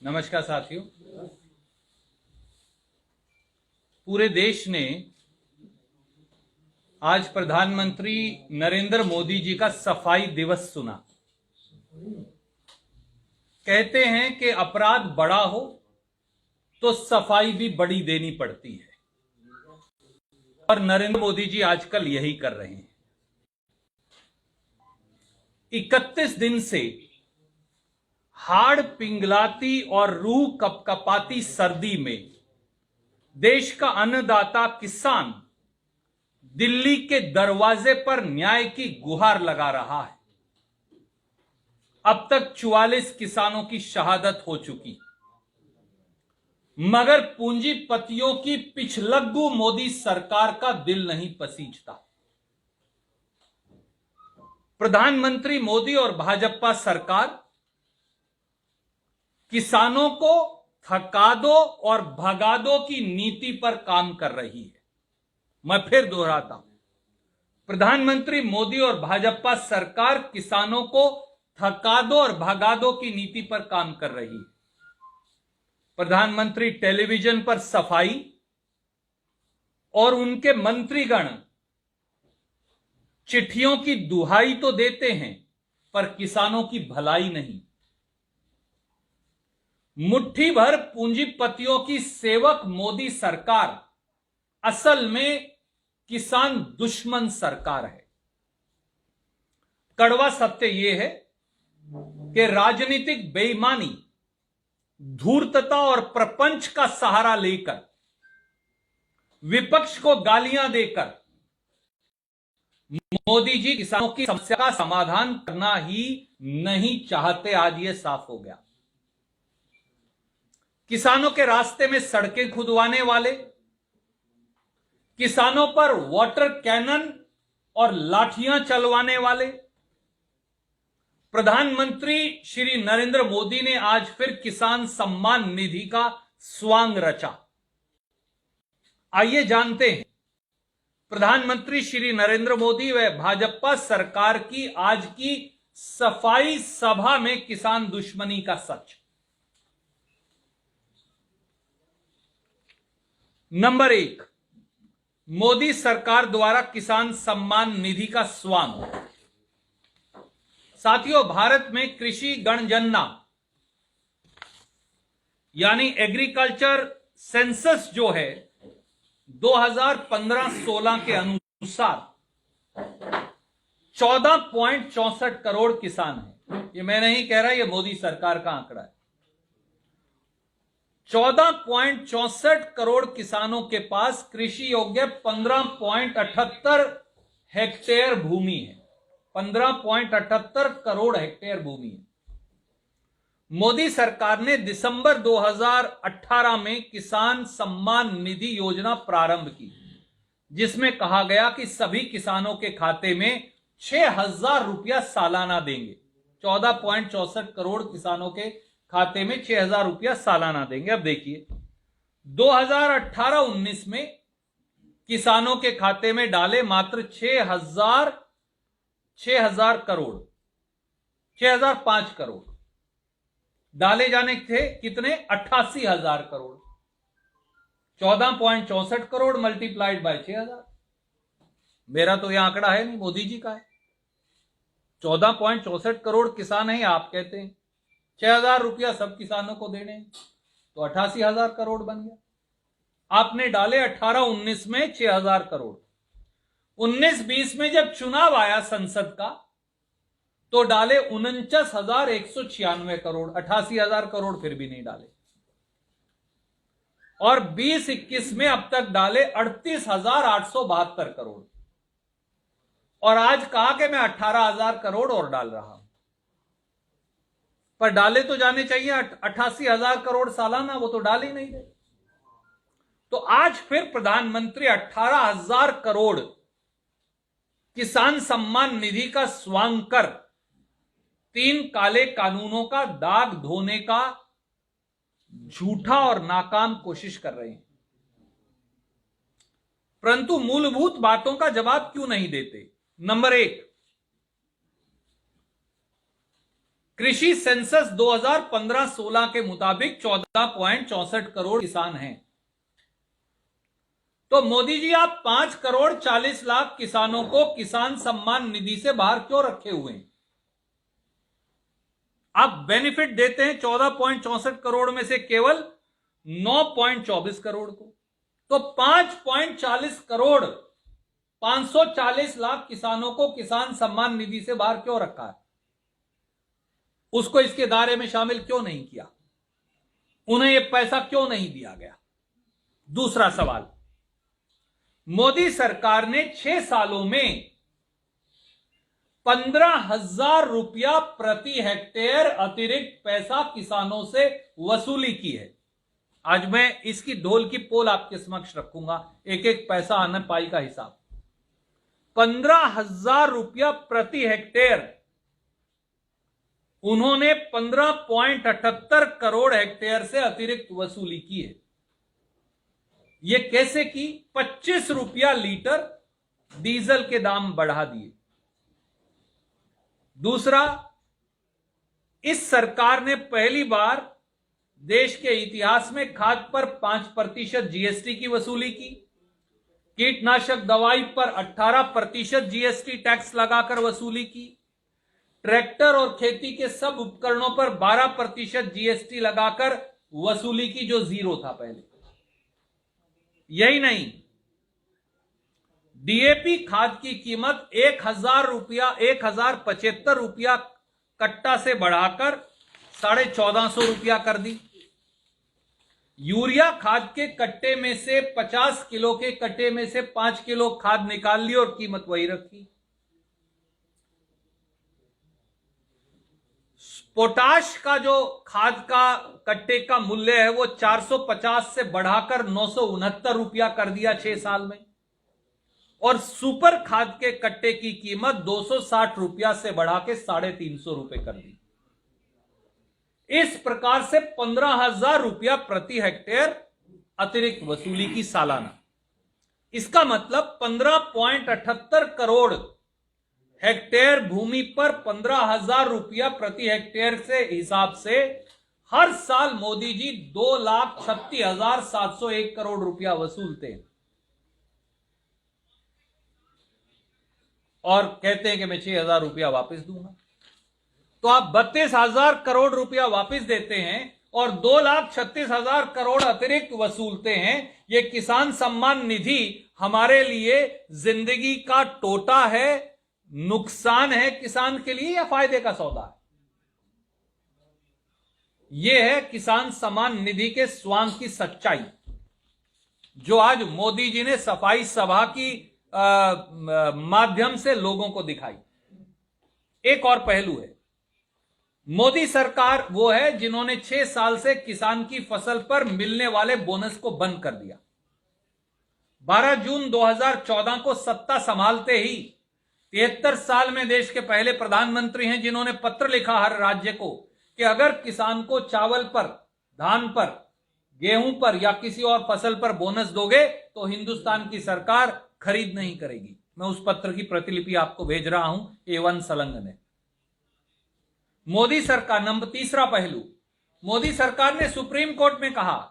नमस्कार साथियों। पूरे देश ने आज प्रधानमंत्री नरेंद्र मोदी जी का सफाई दिवस सुना। कहते हैं कि अपराध बड़ा हो तो सफाई भी बड़ी देनी पड़ती है, और नरेंद्र मोदी जी आजकल यही कर रहे हैं। 31 दिन से हाड़ पिंगलाती और रूह कपकपाती सर्दी में देश का अन्नदाता किसान दिल्ली के दरवाजे पर न्याय की गुहार लगा रहा है। अब तक 44 किसानों की शहादत हो चुकी, मगर पूंजीपतियों की पिछलग्गू मोदी सरकार का दिल नहीं पसीजता। प्रधानमंत्री मोदी और भाजपा सरकार किसानों को थका दो और भगा दो की नीति पर काम कर रही है। मैं फिर दोहराता हूं, प्रधानमंत्री मोदी और भाजपा सरकार किसानों को थका दो और भगा दो की नीति पर काम कर रही है। प्रधानमंत्री टेलीविजन पर सफाई और उनके मंत्रीगण चिट्ठियों की दुहाई तो देते हैं, पर किसानों की भलाई नहीं। मुट्ठी भर पूंजीपतियों की सेवक मोदी सरकार असल में किसान दुश्मन सरकार है। कड़वा सत्य यह है कि राजनीतिक बेईमानी, धूर्तता और प्रपंच का सहारा लेकर विपक्ष को गालियां देकर मोदी जी किसानों की समस्या का समाधान करना ही नहीं चाहते। आज यह साफ हो गया। किसानों के रास्ते में सड़कें खुदवाने वाले, किसानों पर वाटर कैनन और लाठियां चलवाने वाले प्रधानमंत्री श्री नरेंद्र मोदी ने आज फिर किसान सम्मान निधि का स्वांग रचा। आइए जानते हैं प्रधानमंत्री श्री नरेंद्र मोदी व भाजपा सरकार की आज की सफाई सभा में किसान दुश्मनी का सच। नंबर 1, मोदी सरकार द्वारा किसान सम्मान निधि का स्वांग। साथियों, भारत में कृषि गणगणना यानी एग्रीकल्चर सेंसस जो है 2015-16 के अनुसार 14.64 करोड़ किसान हैं। ये मैं नहीं कह रहा, ये मोदी सरकार का आंकड़ा है। 14.64 करोड़ किसानों के पास कृषि योग्य 15.78 हेक्टेयर भूमि है। 15.78 करोड़ हेक्टेयर भूमि है। मोदी सरकार ने दिसंबर 2018 में किसान सम्मान निधि योजना प्रारंभ की, जिसमें कहा गया कि सभी किसानों के खाते में 6,000 रुपया सालाना देंगे। 14.64 करोड़ किसानों के खाते में 6,000 रुपया सालाना देंगे। अब देखिए, 2018-19 में किसानों के खाते में डाले मात्र 6,000 करोड़, 6,005 करोड़ डाले जाने थे। कितने? 88,000 करोड़। 14.64 crore multiplied by 6,000। मेरा तो यह आंकड़ा है नहीं, मोदी जी का है। 14.64 करोड़ किसान हैं, आप कहते हैं 6,000 रुपया सब किसानों को देने हैं, तो 88,000 करोड़ बन गया। आपने डाले 18-19 में 6,000 करोड़। 19-20 में जब चुनाव आया संसद का, तो डाले 49,196 करोड़। 88,000 करोड़ फिर भी नहीं डाले। और 20-21 में अब तक डाले 38,872 करोड़। और आज कहा कि मैं 18,000 करोड़ और डाल रहा हूं, पर डाले तो जाने चाहिए 88,000 करोड़ सालाना, वो तो डाल ही नहीं रहे। तो आज फिर प्रधानमंत्री 18,000 करोड़ किसान सम्मान निधि का स्वांग कर 3 काले कानूनों का दाग धोने का झूठा और नाकाम कोशिश कर रहे हैं। परंतु मूलभूत बातों का जवाब क्यों नहीं देते? नंबर 1, कृषि सेंसस 2015-16 के मुताबिक 14.64 करोड़ किसान हैं। तो मोदी जी, आप 5,40,00,000 किसानों को किसान सम्मान निधि से बाहर क्यों रखे हुए हैं? आप बेनिफिट देते हैं 14.64 करोड़ में से केवल 9.24 करोड़ को। तो 5.40 करोड़ 540 लाख किसानों को किसान सम्मान निधि से बाहर क्यों रखा है? उसको इसके दायरे में शामिल क्यों नहीं किया? उन्हें यह पैसा क्यों नहीं दिया गया? दूसरा सवाल, मोदी सरकार ने 6 सालों में 15,000 रुपया प्रति हेक्टेयर अतिरिक्त पैसा किसानों से वसूली की है। आज मैं इसकी ढोल की पोल आपके समक्ष रखूंगा, एक एक पैसा आने पाई का हिसाब। 15,000 रुपया प्रति हेक्टेयर उन्होंने 15.78 करोड़ हेक्टेयर से अतिरिक्त वसूली की है। यह कैसे की? 25 रुपया लीटर डीजल के दाम बढ़ा दिए। दूसरा, इस सरकार ने पहली बार देश के इतिहास में खाद पर 5% जीएसटी की वसूली की। कीटनाशक दवाई पर 18% जीएसटी टैक्स लगाकर वसूली की। ट्रैक्टर और खेती के सब उपकरणों पर 12% जीएसटी लगाकर वसूली की, जो जीरो था पहले। यही नहीं, डीएपी खाद की कीमत 1,075 रुपया कट्टा से बढ़ाकर 1,450 रुपया कर दी। यूरिया खाद के कट्टे में से 50 किलो के कट्टे में से 5 किलो खाद निकाल ली और कीमत वही रखी। पोटाश का जो खाद का कट्टे का मूल्य है वो 450 से बढ़ाकर 969 रुपया कर दिया 6 साल में। और सुपर खाद के कट्टे की कीमत 260 रुपया से बढ़ा के 350 रुपए कर दी। इस प्रकार से 15,000 रुपया प्रति हेक्टेयर अतिरिक्त वसूली की सालाना। इसका मतलब 15.78 करोड़ हेक्टेयर भूमि पर 15,000 रुपया प्रति हेक्टेयर से हिसाब से हर साल मोदी जी 2,36,701 करोड़ रुपया वसूलते हैं और कहते हैं कि मैं 6,000 रुपया वापस दूंगा। तो आप 32,000 करोड़ रुपया वापस देते हैं और 2,36,000 करोड़ अतिरिक्त वसूलते हैं। यह किसान सम्मान निधि हमारे लिए जिंदगी का टोटा है, नुकसान है किसान के लिए, या फायदे का सौदा है? यह है किसान सम्मान निधि के स्वांग की सच्चाई, जो आज मोदी जी ने सफाई सभा की माध्यम से लोगों को दिखाई। एक और पहलू है, मोदी सरकार वो है जिन्होंने 6 साल से किसान की फसल पर मिलने वाले बोनस को बंद कर दिया। 12 जून 2014 को सत्ता संभालते ही 73 साल में देश के पहले प्रधानमंत्री हैं जिन्होंने पत्र लिखा हर राज्य को कि अगर किसान को चावल पर, धान पर, गेहूं पर या किसी और फसल पर बोनस दोगे तो हिंदुस्तान की सरकार खरीद नहीं करेगी। मैं उस पत्र की प्रतिलिपि आपको भेज रहा हूं, A1 सलंग ने। मोदी सरकार, नंबर तीसरा पहलू, मोदी सरकार ने सुप्रीम कोर्ट में कहा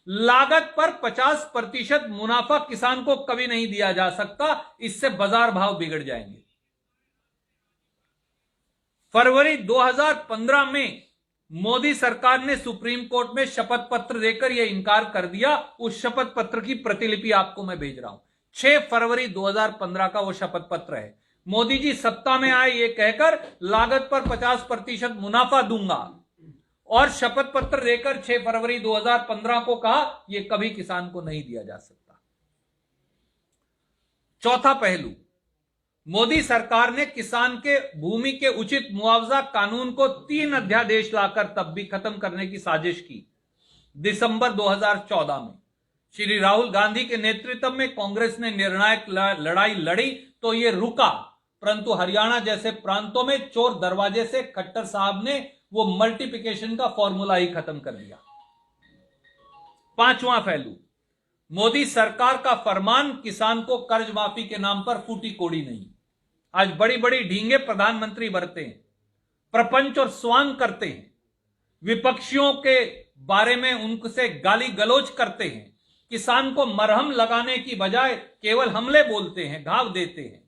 लागत पर 50% मुनाफा किसान को कभी नहीं दिया जा सकता, इससे बाजार भाव बिगड़ जाएंगे। फरवरी 2015 में मोदी सरकार ने सुप्रीम कोर्ट में शपथ पत्र देकर यह इनकार कर दिया। उस शपथ पत्र की प्रतिलिपि आपको मैं भेज रहा हूं। 6 फरवरी 2015 का वो शपथ पत्र है। मोदी जी सत्ता में आए ये कहकर लागत पर 50% मुनाफा दूंगा, और शपथ पत्र देकर 6 फरवरी 2015 को कहा यह कभी किसान को नहीं दिया जा सकता। चौथा पहलू, मोदी सरकार ने किसान के भूमि के उचित मुआवजा कानून को 3 अध्यादेश लाकर तब भी खत्म करने की साजिश की। दिसंबर 2014 में श्री राहुल गांधी के नेतृत्व में कांग्रेस ने निर्णायक लड़ाई लड़ी तो यह रुका, परंतु हरियाणा जैसे प्रांतों में चोर दरवाजे से खट्टर साहब ने वो मल्टीप्लिकेशन का फॉर्मूला ही खत्म कर दिया। पांचवां पहलू, मोदी सरकार का फरमान किसान को कर्ज माफी के नाम पर फूटी कोड़ी नहीं। आज बड़ी बड़ी ढींगे प्रधानमंत्री बरते हैं, प्रपंच और स्वांग करते हैं, विपक्षियों के बारे में उनसे गाली गलौज करते हैं, किसान को मरहम लगाने की बजाय केवल हमले बोलते हैं, घाव देते हैं।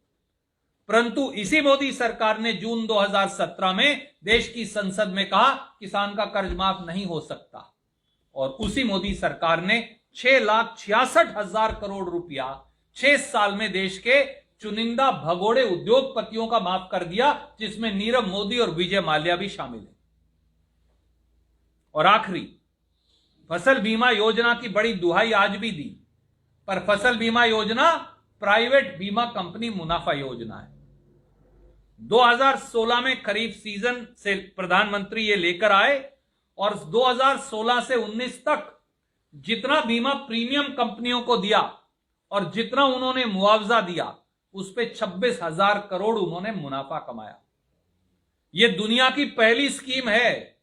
परंतु इसी मोदी सरकार ने जून 2017 में देश की संसद में कहा किसान का कर्ज माफ नहीं हो सकता, और उसी मोदी सरकार ने 6,66,000 करोड़ रुपया 6 साल में देश के चुनिंदा भगोड़े उद्योगपतियों का माफ कर दिया, जिसमें नीरव मोदी और विजय माल्या भी शामिल है। और आखिरी, फसल बीमा योजना की बड़ी दुहाई आज भी दी, पर फसल बीमा योजना प्राइवेट बीमा कंपनी मुनाफा योजना है। 2016 में खरीफ सीजन से प्रधानमंत्री ये लेकर आए और 2016 से 19 तक जितना बीमा प्रीमियम कंपनियों को दिया और जितना उन्होंने मुआवजा दिया, उस पे 26,000 करोड़ उन्होंने मुनाफा कमाया। यह दुनिया की पहली स्कीम है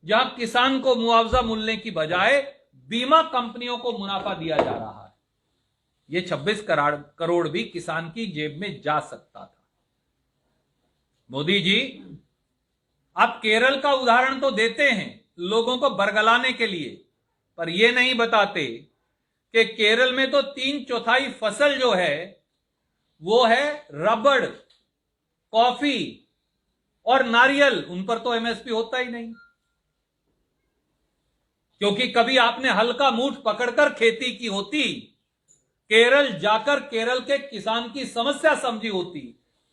जहां किसान को मुआवजा मिलने की बजाय बीमा कंपनियों को मुनाफा दिया जा रहा है। यह 26 करोड़ भी किसान की जेब में जा सकता था। मोदी जी, आप केरल का उदाहरण तो देते हैं लोगों को बरगलाने के लिए, पर यह नहीं बताते कि केरल में तो 3/4 फसल जो है वो है रबड़, कॉफी और नारियल। उन पर तो एमएसपी होता ही नहीं, क्योंकि कभी आपने हल्का मूठ पकड़कर खेती की होती, केरल जाकर केरल के किसान की समस्या समझी होती,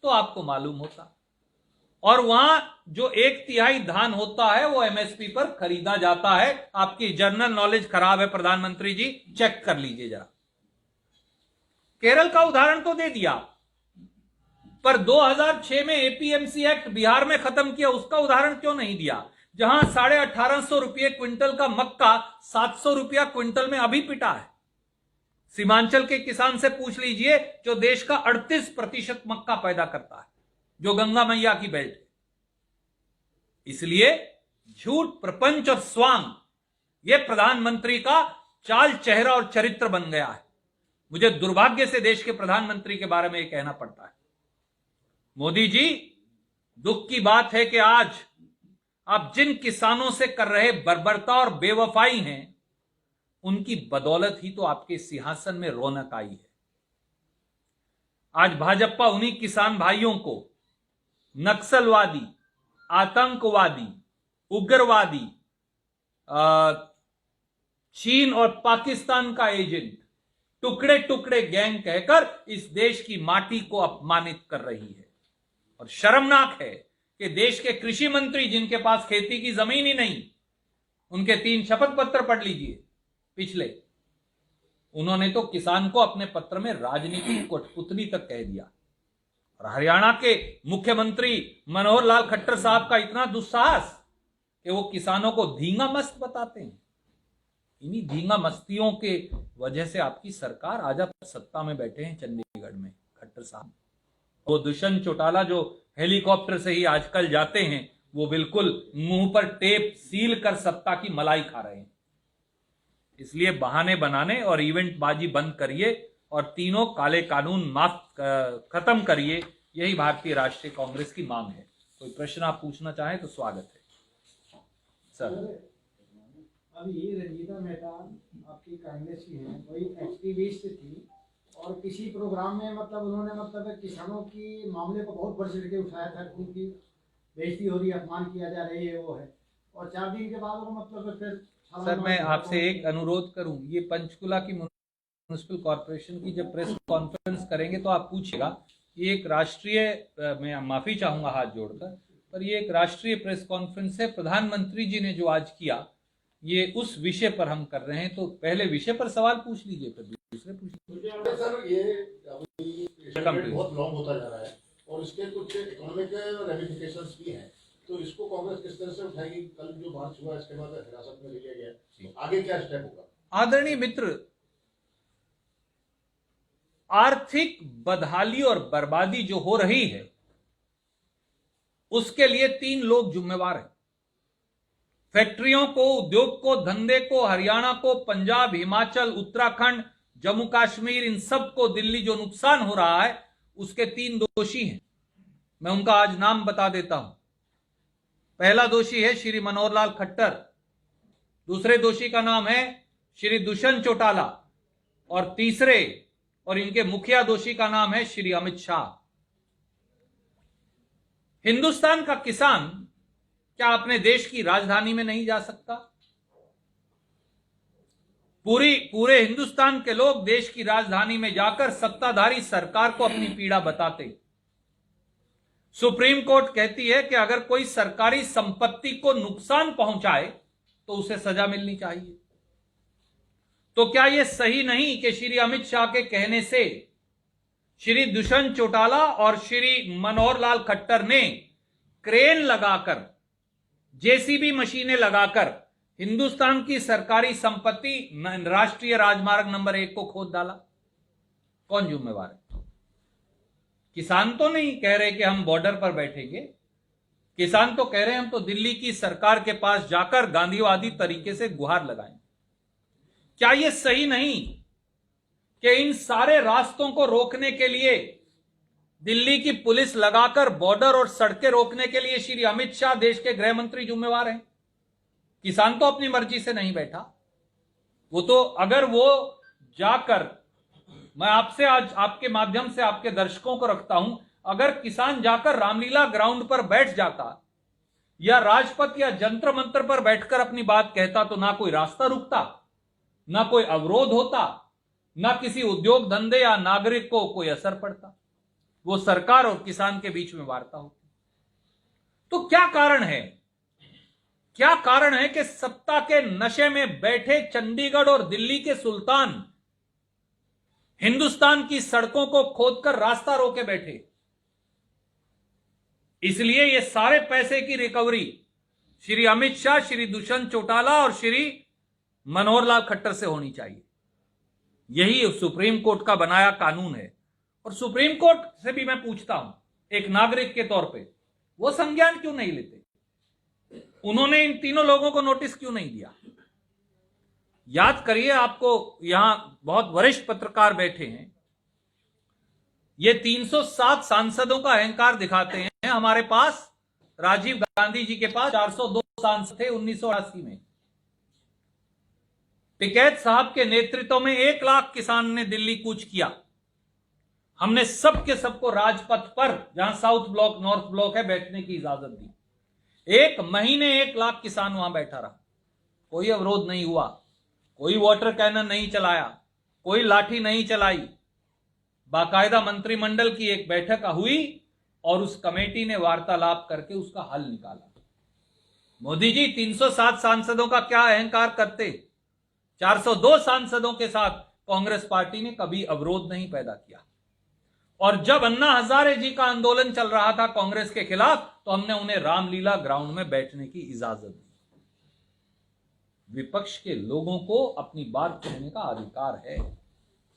तो आपको मालूम होता। और वहां जो 1/3 धान होता है वो एमएसपी पर खरीदा जाता है। आपकी जर्नल नॉलेज खराब है प्रधानमंत्री जी, चेक कर लीजिए जरा। केरल का उदाहरण तो दे दिया, पर 2006 में एपीएमसी एक्ट बिहार में खत्म किया, उसका उदाहरण क्यों नहीं दिया? जहां 1850 रुपये क्विंटल का मक्का 700 रुपया क्विंटल में अभी पिटा है। सीमांचल के किसान से पूछ लीजिए, जो देश का 38% मक्का पैदा करता है, जो गंगा मैया की बेल्ट है। इसलिए झूठ, प्रपंच और स्वांग, यह प्रधानमंत्री का चाल, चेहरा और चरित्र बन गया है। मुझे दुर्भाग्य से देश के प्रधानमंत्री के बारे में यह कहना पड़ता है। मोदी जी, दुख की बात है कि आज आप जिन किसानों से कर रहे बर्बरता और बेवफाई हैं, उनकी बदौलत ही तो आपके सिंहासन में रौनक आई है। आज भाजपा उन्हीं किसान भाइयों को नक्सलवादी, आतंकवादी, उग्रवादी, चीन और पाकिस्तान का एजेंट, टुकड़े टुकड़े गैंग कहकर इस देश की माटी को अपमानित कर रही है। और शर्मनाक है कि देश के कृषि मंत्री, जिनके पास खेती की जमीन ही नहीं, उनके 3 शपथ पत्र पढ़ लीजिए पिछले, उन्होंने तो किसान को अपने पत्र में राजनीतिक कठपुतली तक कह दिया। और हरियाणा के मुख्यमंत्री मनोहर लाल खट्टर साहब का इतना दुस्साहस कि वो किसानों को धींगा मस्त बताते हैं। इन्हीं धींगा मस्तियों के वजह से आपकी सरकार आज आप सत्ता में बैठे हैं चंडीगढ़ में, खट्टर साहब। वो दुष्यंत चौटाला जो हेलीकॉप्टर से ही आजकल जाते हैं, वो बिल्कुल मुंह पर टेप सील कर सत्ता की मलाई खा रहे हैं। इसलिए बहाने बनाने और इवेंट बाजी बंद करिए और तीनों काले कानून माफ खत्म करिए। यही भारतीय राष्ट्रीय कांग्रेस की मांग है। कोई प्रश्न आप पूछना चाहें तो स्वागत है सर। अब ये रंजीता मेहता आपकी कांग्रेस की है, कोई एक्टिविस्ट थी और किसी प्रोग्राम में मतलब उन्होंने किसानों की मामले को बहुत बढ़ चढ़ के उठाया था, उनकी बेइज्जती हो रही है, अपमान किया जा रही है, वो है। और 4 दिन के बाद वो फिर सर, मैं आपसे एक अनुरोध करूं, ये पंचकुला की म्युनिसिपल कॉर्पोरेशन की जब प्रेस कॉन्फ्रेंस करेंगे तो आप पूछिएगा। ये एक राष्ट्रीय, मैं माफी चाहूंगा हाथ जोड़कर, पर ये एक राष्ट्रीय प्रेस कॉन्फ्रेंस है। प्रधानमंत्री जी ने जो आज किया, ये उस विषय पर हम कर रहे हैं, तो पहले विषय पर सवाल पूछ लीजिए, फिर दूसरे पूछिए। सर, ये बहुत लॉन्ग होता जा रहा है और इसके कुछ इकोनॉमिक रेमिफिकेशंस भी हैं, तो इसको कांग्रेस किस तरह से उठाएगी? कल जो मार्च हुआ, इसके बाद हिरासत में लिया गया, तो आगे क्या स्टेप होगा? आदरणीय मित्र, आर्थिक बदहाली और बर्बादी जो हो रही है, उसके लिए 3 लोग जिम्मेवार हैं। फैक्ट्रियों को, उद्योग को, धंधे को, हरियाणा को, पंजाब, हिमाचल, उत्तराखंड, जम्मू कश्मीर, इन सब को दिल्ली जो नुकसान हो रहा है, उसके 3 दोषी हैं। मैं उनका आज नाम बता देता हूं। पहला दोषी है श्री मनोहर लाल खट्टर, दूसरे दोषी का नाम है श्री दुष्यंत चौटाला, और तीसरे और इनके मुखिया दोषी का नाम है श्री अमित शाह। हिंदुस्तान का किसान क्या अपने देश की राजधानी में नहीं जा सकता? पूरे हिंदुस्तान के लोग देश की राजधानी में जाकर सत्ताधारी सरकार को अपनी पीड़ा बताते। सुप्रीम कोर्ट कहती है कि अगर कोई सरकारी संपत्ति को नुकसान पहुंचाए तो उसे सजा मिलनी चाहिए। तो क्या यह सही नहीं कि श्री अमित शाह के कहने से श्री दुष्यंत चौटाला और श्री मनोहर लाल खट्टर ने क्रेन लगाकर, जेसीबी मशीनें लगाकर हिंदुस्तान की सरकारी संपत्ति राष्ट्रीय राजमार्ग नंबर 1 को खोद डाला? कौन जिम्मेवार है? किसान तो नहीं कह रहे कि हम बॉर्डर पर बैठेंगे, किसान तो कह रहे हैं हम तो दिल्ली की सरकार के पास जाकर गांधीवादी तरीके से गुहार लगाएं। क्या यह सही नहीं कि इन सारे रास्तों को रोकने के लिए दिल्ली की पुलिस लगाकर बॉर्डर और सड़कें रोकने के लिए श्री अमित शाह देश के गृह मंत्री जिम्मेवार हैं? किसान तो अपनी मर्जी से नहीं बैठा। वो तो अगर वो जाकर, मैं आपसे आज आपके माध्यम से आपके दर्शकों को रखता हूं, अगर किसान जाकर रामलीला ग्राउंड पर बैठ जाता या राजपथ या जंतर मंतर पर बैठकर अपनी बात कहता तो ना कोई रास्ता रुकता, ना कोई अवरोध होता, ना किसी उद्योग धंधे या नागरिक को कोई असर पड़ता। वो सरकार और किसान के बीच में वार्ता होती। तो क्या कारण है, क्या कारण है कि सत्ता के नशे में बैठे चंडीगढ़ और दिल्ली के सुल्तान हिंदुस्तान की सड़कों को खोदकर रास्ता रोके बैठे? इसलिए ये सारे पैसे की रिकवरी श्री अमित शाह, श्री दुष्यंत चौटाला और श्री मनोहर लाल खट्टर से होनी चाहिए। यही सुप्रीम कोर्ट का बनाया कानून है। और सुप्रीम कोर्ट से भी मैं पूछता हूं एक नागरिक के तौर पे, वो संज्ञान क्यों नहीं लेते? उन्होंने इन तीनों लोगों को नोटिस क्यों नहीं दिया? याद करिए, आपको यहां बहुत वरिष्ठ पत्रकार बैठे हैं, ये 307 सांसदों का अहंकार दिखाते हैं। हमारे पास राजीव गांधी जी के पास 402 सांसद थे 1988 में। टिकैत साहब के नेतृत्व में 1 लाख किसान ने दिल्ली कूच किया। हमने सबके सबको राजपथ पर, जहां साउथ ब्लॉक नॉर्थ ब्लॉक है, बैठने की इजाजत दी। 1 महीने 1 लाख किसान वहां बैठा रहा, कोई अवरोध नहीं हुआ, कोई वाटर कैनन नहीं चलाया, कोई लाठी नहीं चलाई। बाकायदा मंत्रिमंडल की एक बैठक हुई और उस कमेटी ने वार्तालाप करके उसका हल निकाला। मोदी जी 307 सांसदों का क्या अहंकार करते? 402 सांसदों के साथ कांग्रेस पार्टी ने कभी अवरोध नहीं पैदा किया। और जब अन्ना हजारे जी का आंदोलन चल रहा था कांग्रेस के खिलाफ, तो हमने उन्हें रामलीला ग्राउंड में बैठने की इजाजत दी। विपक्ष के लोगों को अपनी बात कहने का अधिकार है,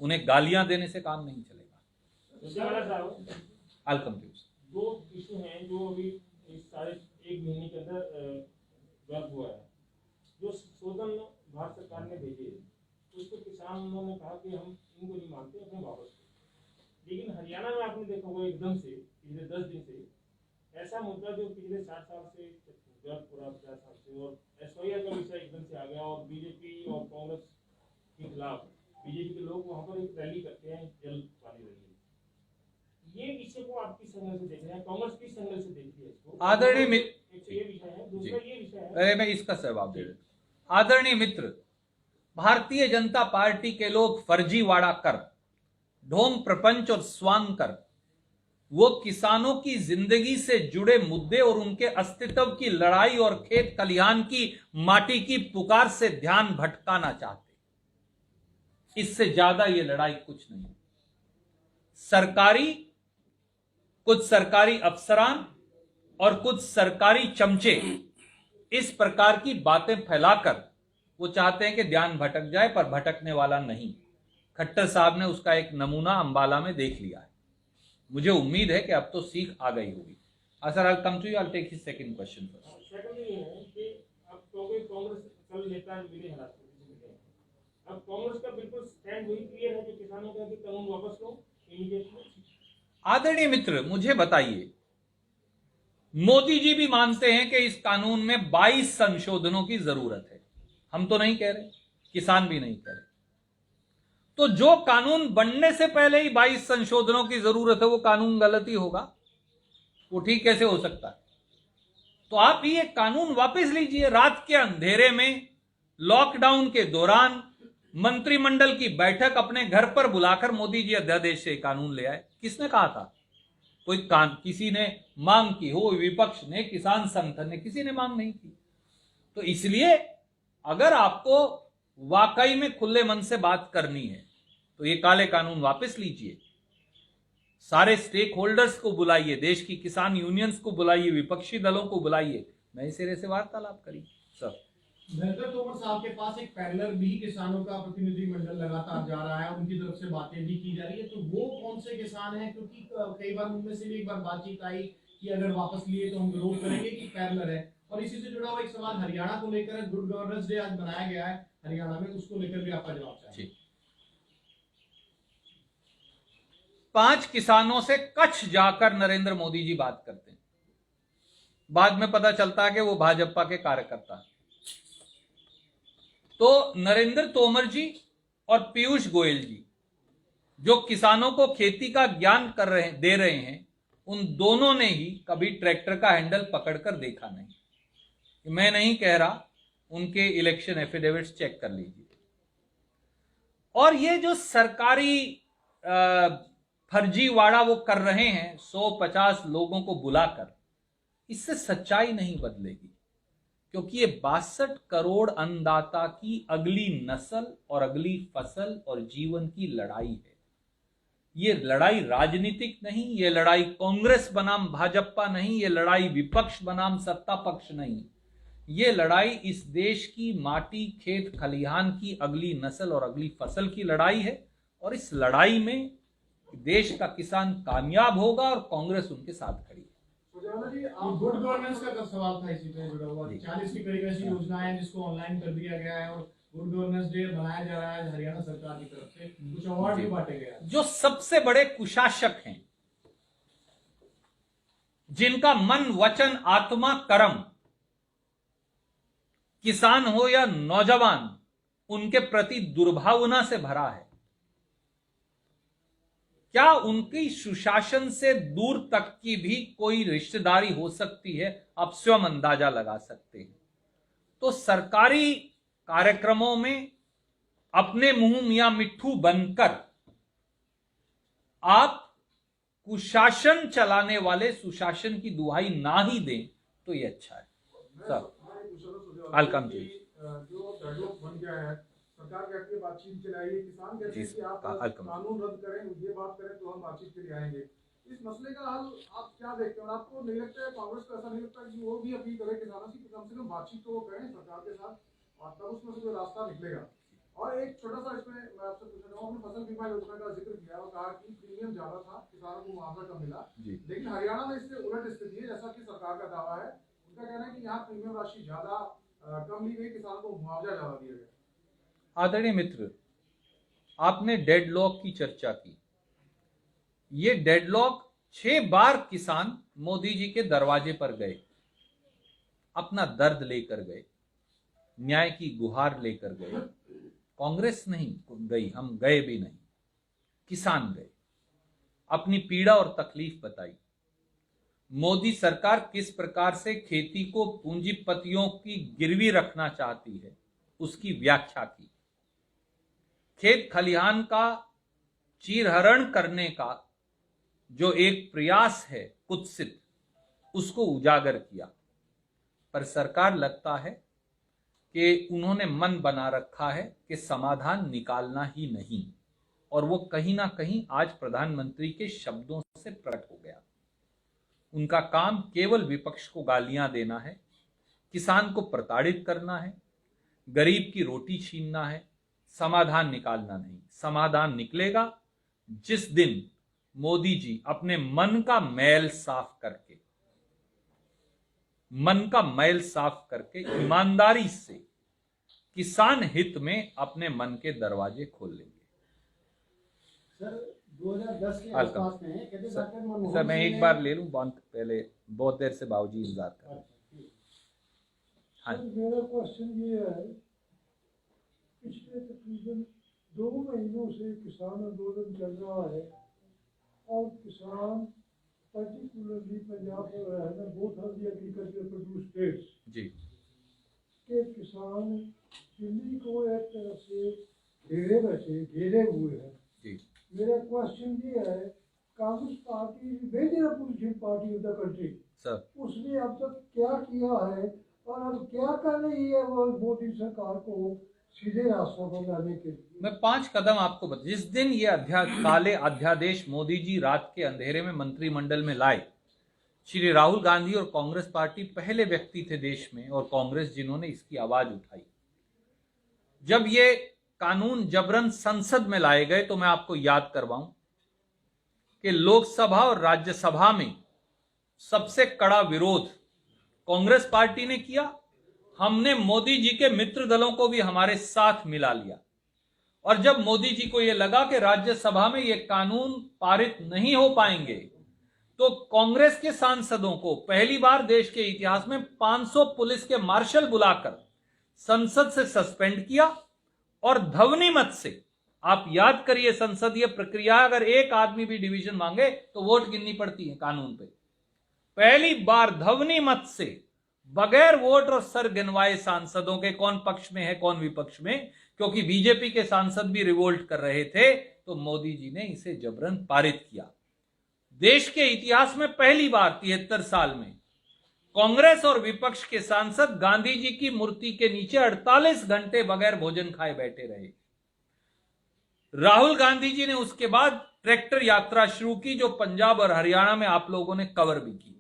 उन्हें गालियां देने से काम नहीं चलेगा। दो इशू हैं जो अभी इस सारे 1 महीने के अंदर डेवलप हुआ है, जो संशोधन भारत सरकार ने भेजे, उसको किसानों ने कहा कि हम इनको नहीं मानते, अपने वापस। लेकिन हरियाणा में आपने देखा होगा एकदम से पिछले 10 दिन से ऐसा मुद्दा जो पिछले 60 साल से, पूरा 50 साल से, और एसवाईआर का विषय एकदम से आ गया, और बीजेपी और कांग्रेस के खिलाफ बीजेपी के लोग वहां पर एक रैली करते हैं, जल पानी रैली। ये विषय को आप किस एंगल से देख रहे हैं? कांग्रेस किस एंगल से देखती है इसको? आदरणीय मित्र, ये विषय है। दूसरा ये विषय है, अरे मैं इसका जवाब दे देता। आदरणीय मित्र, भारतीय जनता पार्टी के लोग फर्जीवाड़ा कर, ढोंग प्रपंच और स्वांग कर, वो किसानों की जिंदगी से जुड़े मुद्दे और उनके अस्तित्व की लड़ाई और खेत खलिहान की माटी की पुकार से ध्यान भटकाना चाहते। इससे ज्यादा ये लड़ाई कुछ नहीं। कुछ सरकारी अफसरान और कुछ सरकारी चमचे इस प्रकार की बातें फैलाकर वो चाहते हैं कि ध्यान भटक जाए, पर भटकने वाला नहीं। खट्टर साहब ने उसका एक नमूना अंबाला में देख लिया है। मुझे उम्मीद है कि अब तो सीख आ गई होगी। Sir, I come to you, I take his second question first. Second ये है कि अब कांग्रेस कल नेता मिले हैं राष्ट्रपति जी, अब कांग्रेस का बिल्कुल स्टैंड वही क्लियर है जो किसानों का कि कानून वापस लो इमीडिएटली। आदरणीय मित्र, मुझे बताइए, मोदी जी भी मानते हैं कि इस कानून में 22 संशोधनों की जरूरत है। हम तो नहीं कह रहे, किसान भी नहीं कह रहे। तो जो कानून बनने से पहले ही 22 संशोधनों की जरूरत है, वो कानून गलत ही होगा। वो ठीक कैसे हो सकता है? तो आप ये कानून वापस लीजिए। रात के अंधेरे में, लॉकडाउन के दौरान मंत्रिमंडल की बैठक अपने घर पर बुलाकर मोदी जी अध्यादेश से कानून ले आए। किसने कहा था? किसी ने मांग की हो, विपक्ष ने, किसान संगठन ने, किसी ने मांग नहीं की। तो इसलिए अगर आपको वाकई में खुले मन से बात करनी है तो ये काले कानून वापस लीजिए। सारे स्टेक होल्डर्स को बुलाइए, देश की किसान यूनियंस को बुलाइए, विपक्षी दलों को बुलाइए, नए सिरे से वार्तालाप करिए। सर, नरेंद्र तोमर साहब के पास एक पैनल भी किसानों का प्रतिनिधिमंडल लगातार जा रहा है, उनकी तरफ से बातें भी की जा रही है। तो वो कौन से किसान हैं? क्योंकि कई बार उनमें से भी एक बार बातचीत आई कि अगर वापस लिए तो हम विरोध करेंगे, कि पैनल है। और इसी से जुड़ा हुआ एक सवाल हरियाणा को लेकर, गुड गवर्नेंस डे आज मनाया गया है हरियाणा में, उसको लेकर भी आपका जवाब चाहिए। 5 किसानों से कच्छ जाकर नरेंद्र मोदी जी बात करते हैं। बाद में पता चलता है कि वो भाजपा के कार्यकर्ता हैं। तो नरेंद्र तोमर जी और पीयूष गोयल जी, जो किसानों को खेती का ज्ञान दे रहे हैं, उन दोनों ने ही कभी ट्रैक्टर का हैंडल पकड़कर देखा नहीं। मैं नहीं कह रहा, उनके इलेक्शन एफिडेविट्स चेक कर लीजिए। और ये जो सरकारी फर्जीवाड़ा वो कर रहे हैं 150 लोगों को बुलाकर, इससे सच्चाई नहीं बदलेगी। क्योंकि ये 62 करोड़ अन्नदाता की अगली नस्ल और अगली फसल और जीवन की लड़ाई है। ये लड़ाई राजनीतिक नहीं, ये लड़ाई कांग्रेस बनाम भाजपा नहीं, ये लड़ाई विपक्ष बनाम सत्ता पक्ष नहीं। ये लड़ाई इस देश की माटी, खेत खलिहान की अगली नस्ल और अगली फसल की लड़ाई है। और इस लड़ाई में देश का किसान कामयाब होगा और कांग्रेस उनके साथ खड़ी है। गुड गवर्नेंस का सवाल था, इसी पे जुड़ा हुआ। 40 की करीब ऐसी योजनाएं हैं जिसको ऑनलाइन कर दिया गया है, और गुड गवर्नेंस डे मनाया जा रहा है हरियाणा सरकार की तरफ से, कुछ अवार्ड भी बांटे गए हैं। जो सबसे बड़े कुशासक हैं, जिनका मन, वचन, आत्मा, कर्म, किसान हो या नौजवान, उनके प्रति दुर्भावना से भरा है, क्या उनकी सुशासन से दूर तक की भी कोई रिश्तेदारी हो सकती है? आप स्वयं अंदाजा लगा सकते हैं। तो सरकारी कार्यक्रमों में अपने मुंह मियां मिट्ठू बनकर आप कुशासन चलाने वाले सुशासन की दुहाई ना ही दें तो ये अच्छा है। सर, वेलकम जी। जो डेडलॉक बन गया है, सरकार कहती है बातचीत चलाइए, किसान कहते हैं कि आप कानून रद्द करें, ये बात करें तो हम बातचीत के लिए आएंगे। इस मसले का हल आप क्या देखते हैं? और आपको नहीं लगता है, कांग्रेस को ऐसा नहीं लगता कि वो भी अपील करे किसानों से कि कम से कम बातचीत तो वो करें सरकार के साथ, और तब उसमें से कोई रास्ता निकलेगा? और एक छोटा सा इसमें मैं आपसे पूछना चाहूँगा, आपने फसल बीमा योजना का जिक्र किया और कहा कि प्रीमियम ज्यादा था, किसानों को मुआवजा कम मिला, लेकिन हरियाणा में इससे उलट स्थिति है, जैसा कि सरकार का दावा है। उनका कहना है कि यहाँ प्रीमियम राशि ज्यादा कम ली गई, किसानों को मुआवजा ज्यादा दिया गया। आदरणीय मित्र, आपने डेडलॉक की चर्चा की। ये डेडलॉक 6 बार किसान मोदी जी के दरवाजे पर गए, अपना दर्द लेकर गए, न्याय की गुहार लेकर गए। कांग्रेस नहीं गई, हम गए भी नहीं, किसान गए, अपनी पीड़ा और तकलीफ बताई। मोदी सरकार किस प्रकार से खेती को पूंजीपतियों की गिरवी रखना चाहती है, उसकी व्याख्या की। खेत खलिहान का चीरहरण करने का जो एक प्रयास है कुत्सित, उसको उजागर किया। पर सरकार लगता है कि उन्होंने मन बना रखा है कि समाधान निकालना ही नहीं, और वो कहीं ना कहीं आज प्रधानमंत्री के शब्दों से प्रकट हो गया। उनका काम केवल विपक्ष को गालियां देना है, किसान को प्रताड़ित करना है, गरीब की रोटी छीनना है, समाधान निकालना नहीं। समाधान निकलेगा जिस दिन मोदी जी अपने मन का मैल साफ करके ईमानदारी से किसान हित में अपने मन के दरवाजे खोल लेंगे। सर, 2010 के वेलकम। आसपास में कहते डॉक्टर सर मनमोहन मैं सिंह एक ने- बार ले लूं बात, पहले बहुत देर से बाबूजी इंतजार कर रहे हैं। हाँ सर, मेरा क्वेश्चन ये है, पिछले तकरीबन 2 महीनों से किसान आंदोलन चल रहा है और किसान पर्टिकुलरली पंजाब और both of the agriculture produce states जी के किसान दिल्ली को एक तरह से घेरे हुए हैं। जी मेरा क्वेश्चन ये है, Congress party major opposition party of the country, sir, उसने अब तक क्या किया है और अब क्या कर रही है वो मोदी सरकार को सीधे रास्ता पर लाने के लिए? मैं 5 कदम आपको बता। जिस दिन ये काले अध्यादेश मोदी जी रात के अंधेरे में मंत्रिमंडल में लाए, श्री राहुल गांधी और कांग्रेस पार्टी पहले व्यक्ति थे देश में और कांग्रेस जिन्होंने इसकी आवाज उठाई। जब ये कानून जबरन संसद में लाए गए तो मैं आपको याद करवाऊं कि लोकसभा और राज्यसभा में सबसे कड़ा विरोध कांग्रेस पार्टी ने किया। हमने मोदी जी के मित्र दलों को भी हमारे साथ मिला लिया और जब मोदी जी को यह लगा कि राज्यसभा में यह कानून पारित नहीं हो पाएंगे तो कांग्रेस के सांसदों को पहली बार देश के इतिहास में 500 पुलिस के मार्शल बुलाकर संसद से सस्पेंड किया और ध्वनि मत से, आप याद करिए संसदीय प्रक्रिया, अगर एक आदमी भी डिवीजन मांगे तो वोट गिननी पड़ती है कानून पे। पहली बार ध्वनि मत से बगैर वोट और सर गिनवाए सांसदों के कौन पक्ष में है कौन विपक्ष में, क्योंकि बीजेपी के सांसद भी रिवोल्ट कर रहे थे, तो मोदी जी ने इसे जबरन पारित किया। देश के इतिहास में पहली बार 73 साल में कांग्रेस और विपक्ष के सांसद गांधी जी की मूर्ति के नीचे 48 घंटे बगैर भोजन खाए बैठे रहे। राहुल गांधी जी ने उसके बाद ट्रैक्टर यात्रा शुरू की जो पंजाब और हरियाणा में आप लोगों ने कवर भी की।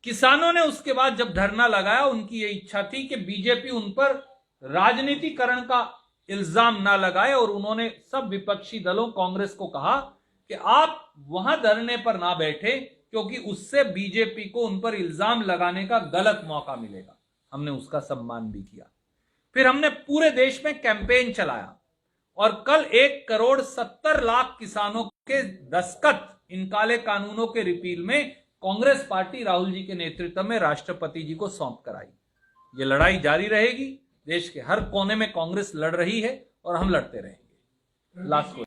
किसानों ने उसके बाद जब धरना लगाया, उनकी यह इच्छा थी कि बीजेपी उन पर राजनीतिकरण का इल्जाम ना लगाए और उन्होंने सब विपक्षी दलों कांग्रेस को कहा कि आप वहां धरने पर ना बैठे क्योंकि उससे बीजेपी को उन पर इल्जाम लगाने का गलत मौका मिलेगा। हमने उसका सम्मान भी किया। फिर हमने पूरे देश में कैंपेन चलाया और कल 1,70,00,000 किसानों के दस्तखत इन काले कानूनों के रिपील में कांग्रेस पार्टी राहुल जी के नेतृत्व में राष्ट्रपति जी को सौंप कर आई। ये लड़ाई जारी रहेगी। देश के हर कोने में कांग्रेस लड़ रही है और हम लड़ते रहेंगे। लास्ट